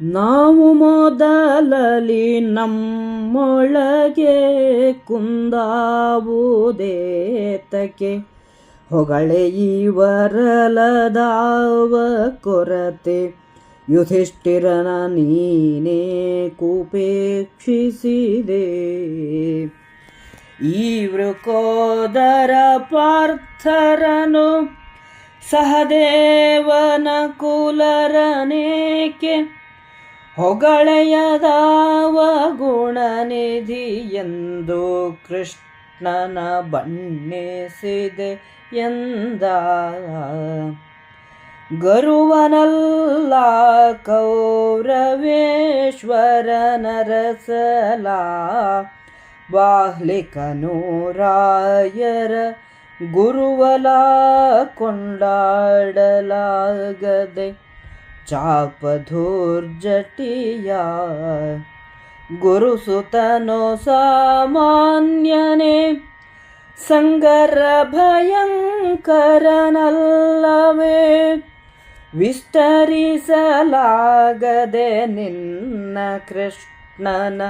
ನಾವು ಮೊದಲಲಿ ನಮ್ಮೊಳಗೆ ಕುಂದಾವುದೇತಕ್ಕೆ ಹೊಗಳೆ ಇವರಲದಾವ ಕೊರತೆ ಯುಧಿಷ್ಠಿರನ ನೀನೇ ಕುಪೇಕ್ಷಿಸಿದೆ. ಈ ವೃಕೋದರ ಪಾರ್ಥರನು ಸಹದೇವನ ಕುಲರನೇಕೆ ಹೊಗಳೆಯದಾವ ಗುಣನಿಧಿ ಎಂದು ಕೃಷ್ಣನ ಬಣ್ಣಿಸಿದೆ ಎಂದ. ಗರುವನಲ್ಲ ಕೌರವೇಶ್ವರನ ರಸಲ ಬಾಹ್ಲಿಕನು ರಾಯರ ಗುರುವಲ ಕೊಂಡಾಡಲಾಗದೆ ಚಾಪಧೂರ್ಜಟಿಯ ಗುರುಸುತನೋ ಸಾಮಾನ್ಯನೇ ಸಂಗರ ಭಯಂಕರನಲ್ಲವೇ ವಿಸ್ತರಿಸಲಾಗದೆ ನಿನ್ನ ಕೃಷ್ಣನ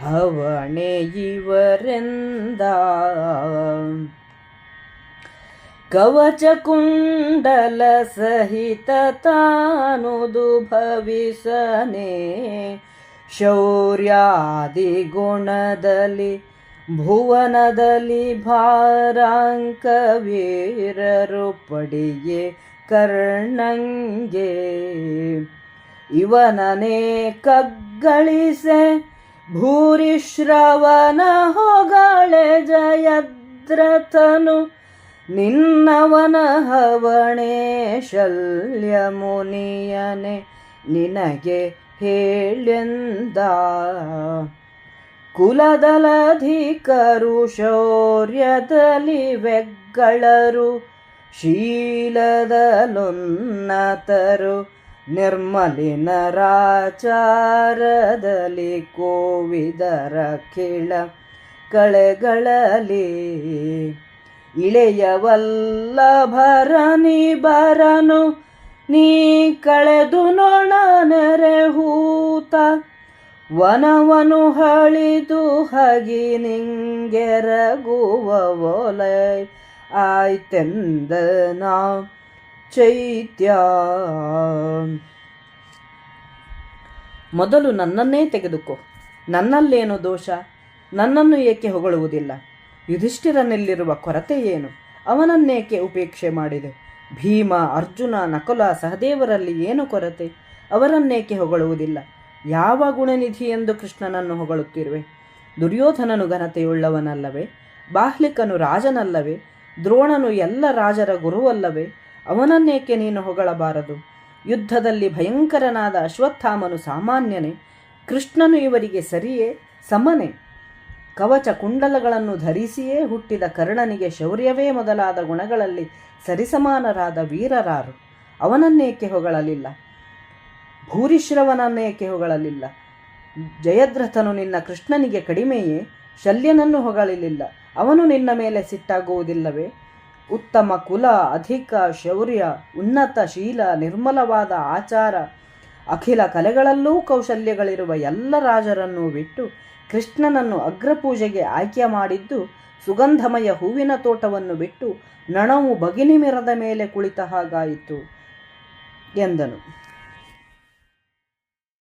ಹವಣೆ ಇವರೆಂದ. ಕವಚ ಕುಂಡಲ ಸಹಿತ ತಾನುದು ಭವಿಸನೆ ಶೌರ್ಯಾದಿ ಗುಣದಲ್ಲಿ ಭುವನದಲ್ಲಿ ಭಾರಾಂಕ ವೀರರು ಪಡಿಯೇ ಕರ್ಣಂಗೆ ಇವನನೇ ಕಗ್ಗಳಿಸೆ ಭೂರಿಶ್ರವನ ಹೊಗಳೆ ಜಯದ್ರಥನು ನಿನ್ನವನ ಹವಣೆ ಶಲ್ಯ ಮುನಿಯನೆ ನಿನಗೆ ಹೇಳ್ಯಂದ. ಕುಲದಲಧಿಕರು ಶೌರ್ಯದಲ್ಲಿ ವೆಗ್ಗಳರು ಶೀಲದಲುನ್ನತರು ನಿರ್ಮಲಿನರಾಚಾರದಲ್ಲಿ ಕೋವಿದರ ಕಿಳ ಕಳೆಗಳಲ್ಲಿ ಇಳೆಯವಲ್ಲಭರನಿ ಬರನು ನೀ ಕಳೆದು ನೊಣ ನೆರೆಹೂತ ವನವನು ಹಳಿದು ಹಗಿ ನಿಂಗೆರಗುವ ಒಲೆ ಆಯ್ತೆಂದನ ಚೈತ್ಯ. ಮೊದಲು ನನ್ನನ್ನೇ ತೆಗೆದುಕೋ, ನನ್ನಲ್ಲೇನು ದೋಷ, ನನ್ನನ್ನು ಏಕೆ ಹೊಗಳುವುದಿಲ್ಲ? ಯುಧಿಷ್ಠಿರನಲ್ಲಿರುವ ಕೊರತೆ ಏನು? ಅವನನ್ನೇಕೆ ಉಪೇಕ್ಷೆ ಮಾಡಿದೆ? ಭೀಮ, ಅರ್ಜುನ, ನಕುಲ, ಸಹದೇವರಲ್ಲಿ ಏನು ಕೊರತೆ? ಅವರನ್ನೇಕೆ ಹೊಗಳುವುದಿಲ್ಲ? ಯಾವ ಗುಣನಿಧಿ ಎಂದು ಕೃಷ್ಣನನ್ನು ಹೊಗಳುತ್ತಿರುವೆ? ದುರ್ಯೋಧನನು ಘನತೆಯುಳ್ಳವನಲ್ಲವೇ? ಬಾಹ್ಲಿಕನು ರಾಜನಲ್ಲವೇ? ದ್ರೋಣನು ಎಲ್ಲ ರಾಜರ ಗುರುವಲ್ಲವೇ? ಅವನನ್ನೇಕೆ ನೀನು ಹೊಗಳಬಾರದು? ಯುದ್ಧದಲ್ಲಿ ಭಯಂಕರನಾದ ಅಶ್ವತ್ಥಾಮನು ಸಾಮಾನ್ಯನೇ? ಕೃಷ್ಣನು ಇವರಿಗೆ ಸರಿಯೇ, ಸಮನೆ? ಕವಚ ಕುಂಡಲಗಳನ್ನು ಧರಿಸಿಯೇ ಹುಟ್ಟಿದ ಕರ್ಣನಿಗೆ ಶೌರ್ಯವೇ ಮೊದಲಾದ ಗುಣಗಳಲ್ಲಿ ಸರಿಸಮಾನರಾದ ವೀರರಾರು? ಅವನನ್ನೇಕೆ ಹೊಗಳಲಿಲ್ಲ? ಭೂರಿಶ್ರವನನ್ನೇಕೆ ಹೊಗಳಲಿಲ್ಲ? ಜಯದ್ರಥನು ನಿನ್ನ ಕೃಷ್ಣನಿಗೆ ಕಡಿಮೆಯೇ? ಶಲ್ಯನನ್ನು ಹೊಗಳಲಿಲ್ಲ, ಅವನು ನಿನ್ನ ಮೇಲೆ ಸಿಟ್ಟಾಗುವುದಿಲ್ಲವೇ? ಉತ್ತಮ ಕುಲ, ಅಧಿಕ ಶೌರ್ಯ, ಉನ್ನತ ಶೀಲ, ನಿರ್ಮಲವಾದ ಆಚಾರ, ಅಖಿಲ ಕಲೆಗಳಲ್ಲೂ ಕೌಶಲ್ಯಗಳಿರುವ ಎಲ್ಲ ರಾಜರನ್ನೂ ಬಿಟ್ಟು ಕೃಷ್ಣನನ್ನು ಅಗ್ರಪೂಜೆಗೆ ಆಯ್ಕೆ ಮಾಡಿದ್ದು ಸುಗಂಧಮಯ ಹೂವಿನ ತೋಟವನ್ನು ಬಿಟ್ಟು ನಣವು ಬಗಿನಿ ಮೆರದ ಮೇಲೆ ಕುಳಿತ ಹಾಗಾಯಿತು ಎಂದನು.